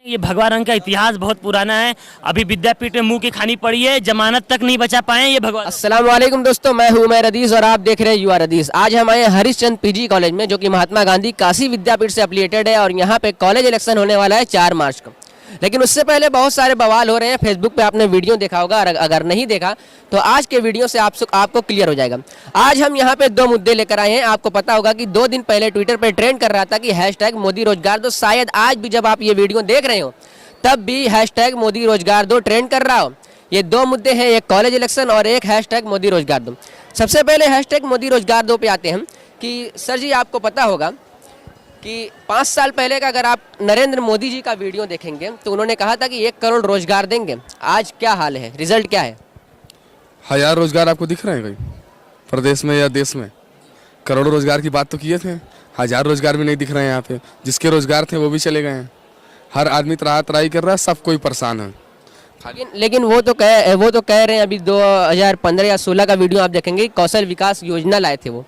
ये भगवा रंग का इतिहास बहुत पुराना है। अभी विद्यापीठ में मुंह की खानी पड़ी है, जमानत तक नहीं बचा पाए ये भगवा। अस्सलाम वालेकुम दोस्तों, मैं हूं उमैर रदीस और आप देख रहे हैं युवा रदीस। आज हम आए हरिश्चंद्र पीजी कॉलेज में, जो कि महात्मा गांधी काशी विद्यापीठ से एफिलिएटेड है। और यहाँ पे कॉलेज इलेक्शन होने वाला है 4 मार्च को। लेकिन उससे पहले बहुत सारे बवाल हो रहे हैं। फेसबुक पे आपने वीडियो देखा होगा, और अगर नहीं देखा तो आज के वीडियो से आपको क्लियर हो जाएगा। आज हम यहाँ पे 2 मुद्दे लेकर आए हैं। आपको पता होगा कि 2 दिन पहले ट्विटर पे ट्रेंड कर रहा था कि हैशटैग मोदी रोजगार दो। शायद आज भी जब आप ये वीडियो देख रहे हो तब भी हैशटैग मोदी रोजगार दो ट्रेंड कर रहा हो। ये 2 मुद्दे हैं, एक कॉलेज इलेक्शन और एक हैशटैग मोदी रोजगार दो। सबसे पहले हैशटैग मोदी रोजगार दो पे आते हैं कि सर जी, आपको पता होगा कि 5 साल पहले का अगर आप नरेंद्र मोदी जी का वीडियो देखेंगे तो उन्होंने कहा था कि 1 करोड़ रोजगार देंगे। आज क्या हाल है, रिजल्ट क्या है? 1000 रोजगार आपको दिख रहे हैं कहीं प्रदेश में या देश में? करोड़ों रोजगार की बात तो किए थे, 1000 रोजगार भी नहीं दिख रहे हैं यहाँ पे। जिसके रोजगार थे वो भी चले गए हैं। हर आदमी तराई कर रहा है, सब कोई परेशान है। लेकिन वो तो कह रहे हैं, अभी 2015 या 16 का वीडियो आप देखेंगे, कौशल विकास योजना लाए थे वो,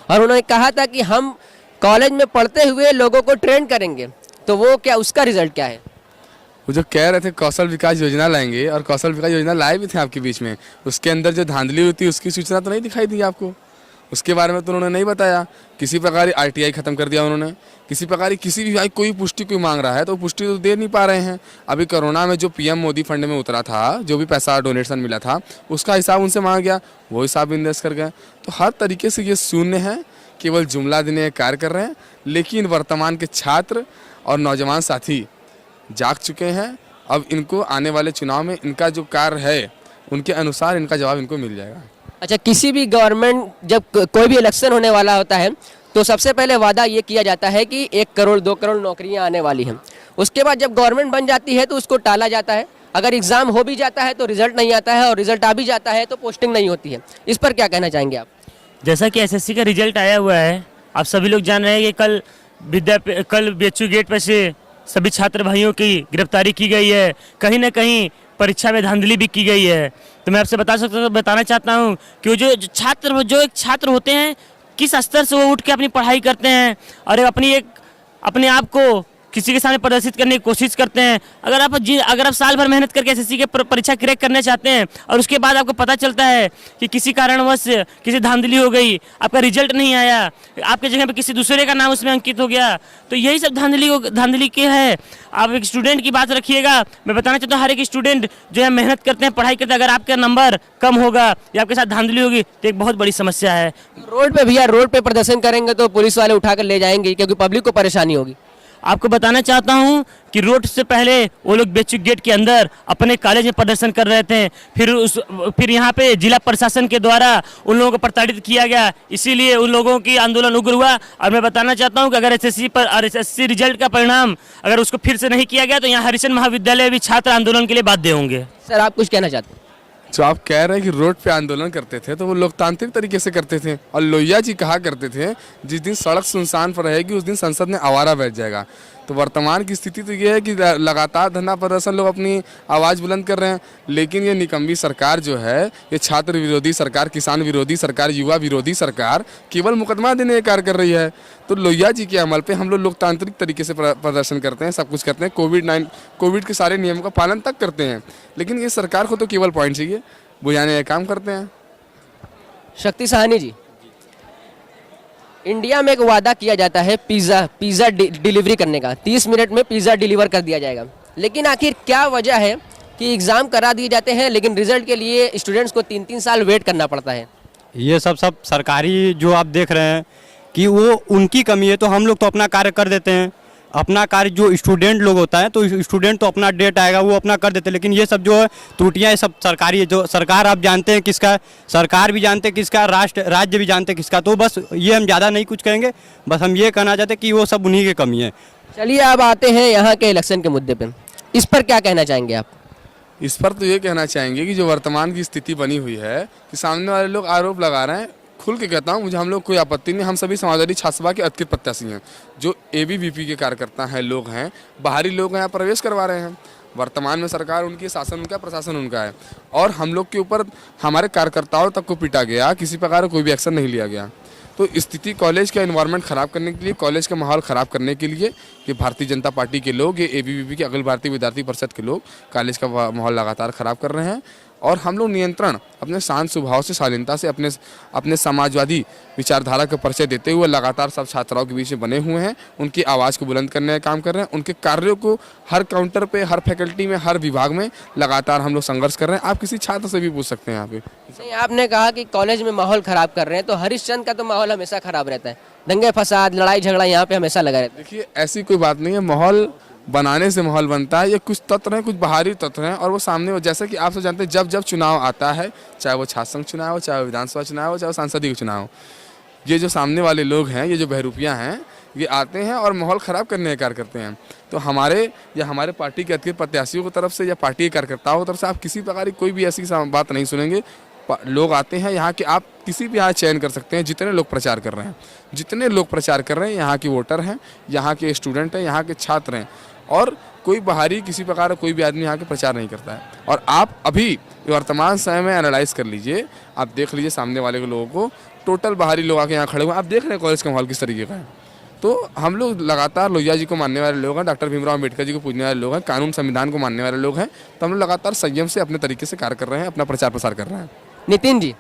और उन्होंने कहा था कि हम कॉलेज में पढ़ते हुए लोगों को ट्रेन करेंगे। तो वो क्या, उसका रिजल्ट क्या है? वो जो कह रहे थे कौशल विकास योजना लाएंगे, और कौशल विकास योजना लाए भी थे आपके बीच में, उसके अंदर जो धांधली हुई थी उसकी सूचना तो नहीं दिखाई दी आपको। उसके बारे में तो उन्होंने नहीं बताया। किसी प्रकार RTI खत्म कर दिया उन्होंने। किसी प्रकार किसी भी भाई कोई पुष्टि कोई मांग रहा है तो पुष्टि तो दे नहीं पा रहे हैं। अभी कोरोना में जो PM मोदी फंड में उतरा था, जो भी पैसा डोनेशन मिला था, उसका हिसाब उनसे मांगा गया, वो हिसाब इंडेक्स कर गए। तो हर तरीके से ये शून्य है, केवल जुमला देने कार्य कर रहे हैं। लेकिन वर्तमान के छात्र और नौजवान साथी जाग चुके हैं। अब इनको आने वाले चुनाव में इनका जो कार्य है उनके अनुसार इनका जवाब इनको मिल जाएगा। अच्छा, किसी भी गवर्नमेंट, जब कोई भी इलेक्शन होने वाला होता है तो सबसे पहले वादा ये किया जाता है कि 1 करोड़ 2 करोड़ नौकरियां आने वाली हैं। उसके बाद जब गवर्नमेंट बन जाती है तो उसको टाला जाता है। अगर एग्जाम हो भी जाता है तो रिजल्ट नहीं आता है, और रिजल्ट आ भी जाता है तो पोस्टिंग नहीं होती है। इस पर क्या कहना चाहेंगे आप? जैसा कि SSC का रिजल्ट आया हुआ है, आप सभी लोग जान रहे हैं कि कल BHU गेट पर से सभी छात्र भाइयों की गिरफ्तारी की गई है। कहीं ना कहीं परीक्षा में धांधली भी की गई है। तो मैं आपसे बताना चाहता हूँ कि जो एक छात्र होते हैं, किस स्तर से वो उठ के अपनी पढ़ाई करते हैं और अपने आप को किसी के सामने प्रदर्शित करने की कोशिश करते हैं। अगर आप साल भर मेहनत करके SSC के परीक्षा क्रैक करना चाहते हैं और उसके बाद आपको पता चलता है कि किसी कारणवश किसी धांधली हो गई, आपका रिजल्ट नहीं आया, आपके जगह पे किसी दूसरे का नाम उसमें अंकित हो गया, तो यही सब धांधली के है। आप एक स्टूडेंट की बात रखिएगा। मैं बताना चाहता हूँ, हर एक स्टूडेंट जो है मेहनत करते हैं, पढ़ाई करते हैं, अगर आपका नंबर कम होगा या आपके साथ धांधली होगी तो एक बहुत बड़ी समस्या है। रोड पे प्रदर्शन करेंगे तो पुलिस वाले उठाकर ले जाएंगे, क्योंकि पब्लिक को परेशानी होगी। आपको बताना चाहता हूं कि रोड से पहले वो लोग BHU गेट के अंदर अपने कॉलेज में प्रदर्शन कर रहे थे। फिर यहाँ पे जिला प्रशासन के द्वारा उन लोगों को प्रताड़ित किया गया, इसीलिए उन लोगों की आंदोलन उग्र हुआ। और मैं बताना चाहता हूं कि अगर SSC रिजल्ट का परिणाम अगर उसको फिर से नहीं किया गया तो यहाँ हरिचंद महाविद्यालय भी छात्र आंदोलन के लिए बाध्य होंगे। सर, आप कुछ कहना चाहते हैं? जो आप कह रहे हैं कि रोड पे आंदोलन करते थे तो वो लोकतांत्रिक तरीके से करते थे। और लोहिया जी कहा करते थे, जिस दिन सड़क सुनसान पर रहेगी उस दिन संसद में आवारा बैठ जाएगा। तो वर्तमान की स्थिति तो ये है कि लगातार धरना प्रदर्शन लोग अपनी आवाज़ बुलंद कर रहे हैं। लेकिन ये निकम्मी सरकार जो है, ये छात्र विरोधी सरकार, किसान विरोधी सरकार, युवा विरोधी सरकार केवल मुकदमा देने का कार्य कर रही है। तो लोहिया जी के अमल पे हम लोग लोकतांत्रिक तरीके से प्रदर्शन करते हैं, सब कुछ करते हैं, कोविड के सारे नियमों का पालन तक करते हैं। लेकिन ये सरकार को तो केवल पॉइंट चाहिए, बुझाने का काम करते हैं। शक्ति साहनी जी, इंडिया में एक वादा किया जाता है पिज़्ज़ा डिलीवरी करने का, 30 मिनट में पिज़्ज़ा डिलीवर कर दिया जाएगा। लेकिन आखिर क्या वजह है कि एग्ज़ाम करा दिए जाते हैं लेकिन रिजल्ट के लिए स्टूडेंट्स को 3-3 साल वेट करना पड़ता है? ये सब सरकारी जो आप देख रहे हैं कि वो उनकी कमी है। तो हम लोग तो अपना कार्य कर देते हैं, अपना कार्य जो स्टूडेंट लोग होता है तो स्टूडेंट तो अपना डेट आएगा वो अपना कर देते हैं। लेकिन ये सब जो है त्रुटियाँ, ये सब सरकारी है। जो सरकार आप जानते हैं किसका, सरकार भी जानते हैं किसका, राज्य भी जानते हैं किसका। तो बस ये हम ज़्यादा नहीं कुछ कहेंगे, बस हम ये कहना चाहते हैं कि वो सब उन्हीं की कमी है। चलिए, अब आते हैं यहाँ के इलेक्शन के मुद्दे पर। इस पर क्या कहना चाहेंगे आप? इस पर तो ये कहना चाहेंगे कि जो वर्तमान की स्थिति बनी हुई है कि सामने वाले लोग आरोप लगा रहे हैं, खुल के कहता हूँ, मुझे हम लोग कोई आपत्ति नहीं। हम सभी समाजवादी छात्र सभा के अधिकृत प्रत्याशी हैं। जो ABVP के कार्यकर्ता हैं, लोग हैं, बाहरी लोग यहाँ प्रवेश करवा रहे हैं। वर्तमान में सरकार उनकी, शासन उनका, प्रशासन उनका है। और हम लोग के ऊपर, हमारे कार्यकर्ताओं तक को पीटा गया, किसी प्रकार कोई भी एक्शन नहीं लिया गया। तो स्थिति कॉलेज का एनवायरनमेंट ख़राब करने के लिए, कॉलेज का माहौल ख़राब करने के लिए ये भारतीय जनता पार्टी के लोग, ये ABVP के अखिल भारतीय विद्यार्थी परिषद के लोग कॉलेज का माहौल लगातार ख़राब कर रहे हैं। और हम लोग नियंत्रण अपने शांत स्वभाव से, शालीनता से, अपने समाजवादी विचारधारा का परिचय देते हुए लगातार सब छात्राओं के बीच में बने हुए हैं। उनकी आवाज़ को बुलंद करने का काम कर रहे हैं। उनके कार्यों को हर काउंटर पे, हर फैकल्टी में, हर विभाग में लगातार हम लोग संघर्ष कर रहे हैं। आप किसी छात्र से भी पूछ सकते हैं यहाँ पे। नहीं, आपने कहा कि कॉलेज में माहौल खराब कर रहे हैं, तो हरिश्चंद्र का तो माहौल हमेशा खराब रहता है, दंगे फसाद, लड़ाई झगड़ा यहाँ पे हमेशा लगा रहता है। देखिए, ऐसी कोई बात नहीं है। माहौल बनाने से माहौल बनता है। ये कुछ तत्व हैं, कुछ बाहरी तत्व हैं, और वो सामने, जैसे कि आप सब जानते हैं, जब चुनाव आता है, चाहे वो छात्र संघ चुनाव हो, चाहे विधानसभा चुनाव हो, चाहे संसदीय चुनाव हो, ये जो सामने वाले लोग हैं, ये जो बहरूपियाँ हैं, ये आते हैं और माहौल ख़राब करने का कार्य करते हैं। तो हमारे पार्टी के अधिकृत प्रत्याशियों की तरफ से या पार्टी के कार्यकर्ताओं की तरफ से आप किसी प्रकार की कोई भी ऐसी बात नहीं सुनेंगे। लोग आते हैं यहाँ के, आप किसी भी यहाँ चयन कर सकते हैं। जितने लोग प्रचार कर रहे हैं, यहाँ के वोटर हैं, यहाँ के स्टूडेंट हैं, यहाँ के छात्र हैं, और कोई बाहरी किसी प्रकार का कोई भी आदमी यहाँ के प्रचार नहीं करता है। और आप अभी वर्तमान समय में एनालाइज कर लीजिए, आप देख लीजिए सामने वाले के लोगों को, टोटल बाहरी लोग आके यहाँ खड़े हुए हैं। आप देख रहे हैं कॉलेज का माहौल किस तरीके का है। तो हम लोग लगातार लोहिया जी को मानने वाले लोग हैं, डॉक्टर भीमराव अम्बेडकर जी को पूजने वाले लोग हैं, कानून संविधान को मानने वाले लोग हैं। तो हम लोग लगातार संयम से अपने तरीके से कार्य कर रहे हैं, अपना प्रचार प्रसार कर रहे हैं। नितिन जी,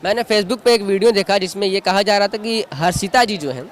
मैंने फेसबुक पे एक वीडियो देखा जिसमें ये कहा जा रहा था कि हर्षिता जी जो हैं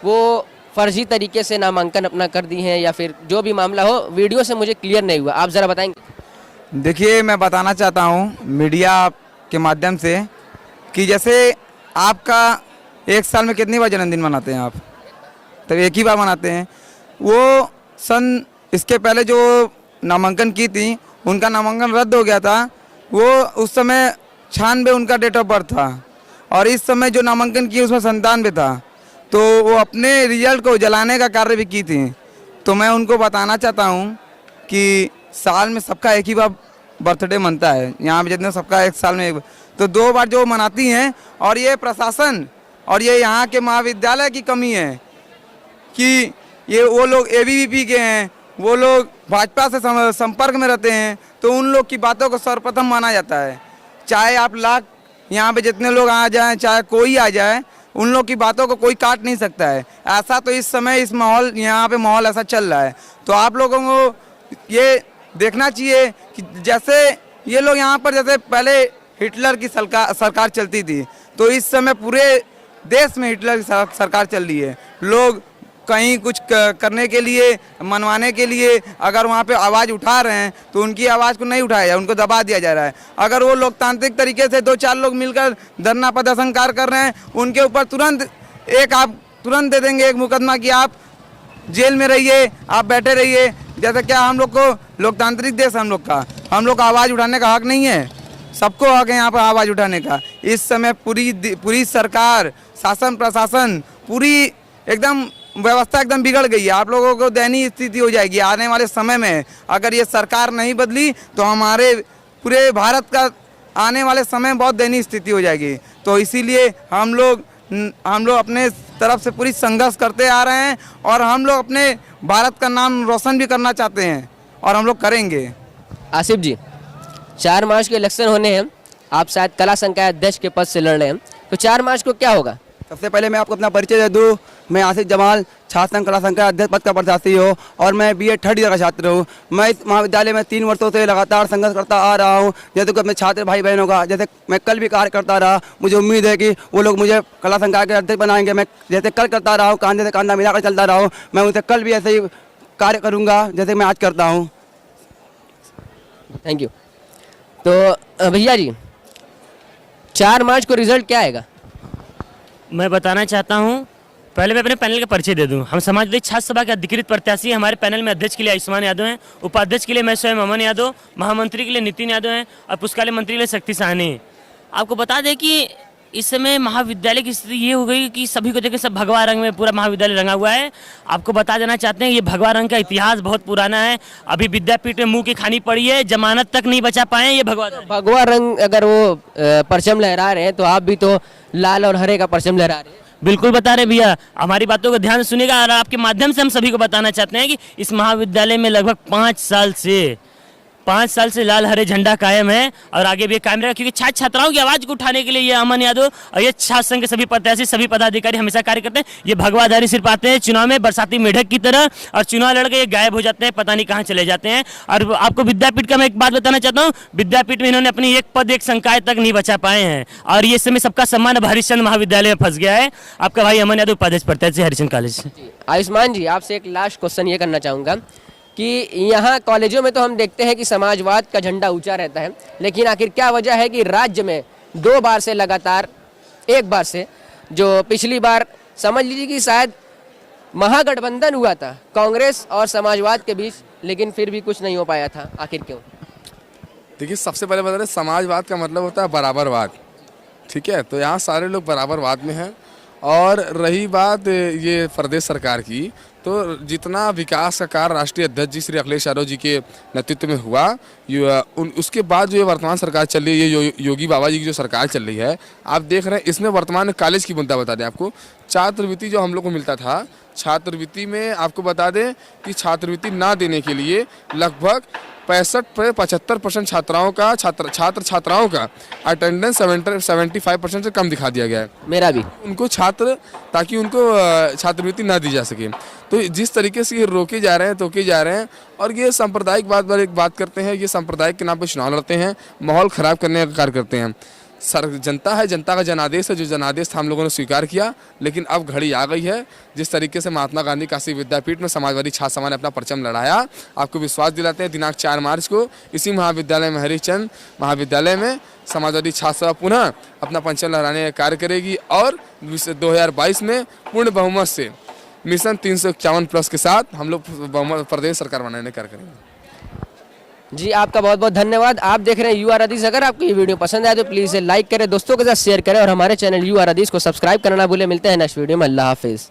वो फर्जी तरीके से नामांकन अपना कर दी हैं, या फिर जो भी मामला हो, वीडियो से मुझे क्लियर नहीं हुआ, आप ज़रा बताएंगे? देखिए, मैं बताना चाहता हूँ मीडिया के माध्यम से कि जैसे आपका एक साल में कितनी बार जन्मदिन मनाते हैं आप? तो एक ही बार मनाते हैं। वो इसके पहले जो नामांकन की थी, उनका नामांकन रद्द हो गया था। वो उस समय 96 उनका डेट ऑफ बर्थ था, और इस समय जो नामांकन की उसमें 97 था। तो वो अपने रिजल्ट को जलाने का कार्य भी की थी। तो मैं उनको बताना चाहता हूँ कि साल में सबका एक ही बार बर्थडे मनता है, यहाँ पे जितने सबका एक साल में तो 2 बार जो मनाती हैं। और ये प्रशासन और ये यहाँ के महाविद्यालय की कमी है कि ये वो लोग ABVP के हैं, वो लोग भाजपा से संपर्क में रहते हैं, तो उन लोग की बातों को सर्वप्रथम माना जाता है। चाहे आप लाख यहाँ पे जितने लोग आ जाएं, चाहे कोई आ जाए, उन लोग की बातों को कोई काट नहीं सकता है। ऐसा तो इस समय इस माहौल, यहाँ पे माहौल ऐसा चल रहा है। तो आप लोगों को ये देखना चाहिए कि जैसे ये लोग यहाँ पर, जैसे पहले हिटलर की सरकार चलती थी, तो इस समय पूरे देश में हिटलर की सरकार चल रही है। लोग कहीं कुछ करने के लिए, मनवाने के लिए अगर वहाँ पे आवाज़ उठा रहे हैं, तो उनकी आवाज़ को नहीं उठाया जाए, उनको दबा दिया जा रहा है। अगर वो लोकतांत्रिक तरीके से 2-4 लोग मिलकर धरना प्रदर्शन कार्य कर रहे हैं, उनके ऊपर आप तुरंत दे देंगे एक मुकदमा कि आप जेल में रहिए, आप बैठे रहिए। जैसे क्या हम लोग को, लोकतांत्रिक देश हम लोग का आवाज़ उठाने का हक नहीं है? सबको हक है यहाँ पर आवाज़ उठाने का। इस समय पूरी सरकार, शासन प्रशासन, पूरी एकदम व्यवस्था एकदम बिगड़ गई है। आप लोगों को दयनीय स्थिति हो जाएगी आने वाले समय में। अगर ये सरकार नहीं बदली तो हमारे पूरे भारत का आने वाले समय में बहुत दयनीय स्थिति हो जाएगी। तो इसीलिए हम लोग अपने तरफ से पूरी संघर्ष करते आ रहे हैं, और हम लोग अपने भारत का नाम रोशन भी करना चाहते हैं, और हम लोग करेंगे। आसिफ जी, 4 मार्च के इलेक्शन होने हैं, आप शायद कला संघ के अध्यक्ष के पद से लड़ रहे हैं, तो 4 मार्च को क्या होगा? सबसे पहले मैं आपको अपना परिचय दे दूँ। मैं आसिफ जमाल, छात्र संघ कला संघ का अध्यक्ष पद का प्रत्याशी हूँ, और मैं BA 3rd ईयर का छात्र हूँ। मैं इस महाविद्यालय में 3 वर्षों से लगातार संघर्ष करता आ रहा हूँ, जैसे कि अपने छात्र भाई बहनों का। जैसे मैं कल भी कार्य करता रहा, मुझे उम्मीद है कि वो लोग मुझे कला संघ के अध्यक्ष बनाएंगे। मैं जैसे कल करता रहा हूँ, कांधे से कांधा मिलाकर चलता रहा हूँ, मैं उनसे कल भी ऐसे ही कार्य करूँगा जैसे मैं आज करता हूँ। Thank you. तो भैया जी, 4 मार्च को रिजल्ट क्या आएगा? मैं बताना चाहता हूं, पहले मैं अपने पैनल का परिचय दे दूं। हम समाजवादी छात्र सभा के अधिकृत प्रत्याशी। हमारे पैनल में अध्यक्ष के लिए आयुष्मान यादव हैं, उपाध्यक्ष के लिए मैं स्वयं अमन यादव, महामंत्री के लिए नितिन यादव हैं, और पुस्तकालय मंत्री के लिए शक्ति साहनी हैं। आपको बता दें कि इस समय महाविद्यालय की स्थिति ये हो गई कि सभी को देखे सब भगवा रंग में पूरा महाविद्यालय रंगा हुआ है। आपको बता देना चाहते हैं, ये भगवा रंग का इतिहास बहुत पुराना है। अभी विद्यापीठ में मुंह की खानी पड़ी है, जमानत तक नहीं बचा पाए ये भगवा रंग। अगर वो परचम लहरा रहे हैं, तो आप भी तो लाल और हरे का परचम लहरा रहे हैं। बिल्कुल बता रहे भैया, हमारी बातों को ध्यान से सुनिएगा। और आपके माध्यम से हम सभी को बताना चाहते हैं कि इस महाविद्यालय में लगभग 5 साल से 5 साल से लाल हरे झंडा कायम है और आगे भी कायम रहेगा, क्योंकि छात्र छात्राओं की आवाज को उठाने के लिए ये अमन यादव और ये छात्र संघ के सभी प्रत्याशी सभी पदाधिकारी हमेशा कार्य करते हैं। ये भगवाधारी सिर्फ आते हैं चुनाव में बरसाती मेढक की तरह और चुनाव लड़के ये गायब हो जाते हैं, पता नहीं कहाँ चले जाते हैं। और आपको विद्यापीठ का मैं एक बात बताना चाहता हूँ, विद्यापीठ में इन्होंने अपनी एक पद एक संकाय तक नहीं बचा पाए हैं और ये समय सबका सम्मान अब हरिश्चंद्र महाविद्यालय में फंस गया है। आपका भाई अमन यादव उपाध्यक्ष प्रत्याशी हरिश्चंद्र कॉलेज से। आयुष्मान जी, आपसे एक लास्ट क्वेश्चन ये करना चाहूँगा कि यहाँ कॉलेजों में तो हम देखते हैं कि समाजवाद का झंडा ऊंचा रहता है, लेकिन आखिर क्या वजह है कि राज्य में 2 बार से लगातार, एक बार से जो पिछली बार समझ लीजिए कि शायद महागठबंधन हुआ था कांग्रेस और समाजवाद के बीच, लेकिन फिर भी कुछ नहीं हो पाया था, आखिर क्यों? देखिए, सबसे पहले बता रहे समाजवाद का मतलब होता है बराबरवाद, ठीक है। तो यहाँ सारे लोग बराबरवाद में हैं। और रही बात ये प्रदेश सरकार की, तो जितना विकास का कार्य राष्ट्रीय अध्यक्ष जी श्री अखिलेश यादव जी के नेतृत्व में हुआ, उसके बाद जो ये वर्तमान सरकार चल रही है, ये योगी बाबा जी की जो सरकार चल रही है, आप देख रहे हैं इसमें वर्तमान कॉलेज की मुद्दा बता दें आपको, छात्रवृत्ति जो हम लोग को मिलता था, छात्रवृत्ति में आपको बता दें कि छात्रवृत्ति ना देने के लिए लगभग 65-75% छात्राओं का छात्राओं का अटेंडेंस 75% से कम दिखा दिया गया है। मेरा भी उनको ताकि उनको छात्रवृत्ति ना दी जा सके। तो जिस तरीके से ये रोके जा रहे हैं और ये सांप्रदायिक बात करते हैं, ये सांप्रदायिक के नाम पर चुनाव लड़ते हैं, माहौल खराब करने का कार्य करते हैं। जनता है, जनता का जनादेश है, जो जनादेश था हम लोगों ने स्वीकार किया, लेकिन अब घड़ी आ गई है। जिस तरीके से महात्मा गांधी काशी विद्यापीठ में समाजवादी छात्र समाज ने अपना परचम लड़ाया, आपको विश्वास दिलाते हैं दिनांक 4 मार्च को इसी महाविद्यालय में, हरिश्चंद्र महाविद्यालय में समाजवादी छात्र सभा पुनः अपना परचम लहराने का कार्य करेगी और 2022 में पूर्ण बहुमत से मिशन 351+ के साथ हम लोग प्रदेश सरकार बनाने का कार्य करेंगे। जी, आपका बहुत बहुत धन्यवाद। आप देख रहे हैं यू आर अदीस। अगर आपको ये वीडियो पसंद आए तो प्लीज़ इसे लाइक करें, दोस्तों के साथ शेयर करें और हमारे चैनल यू आर अदीस को सब्सक्राइब करना ना भूलें। मिलते हैं नेक्स्ट वीडियो में। अल्लाह हाफिज़।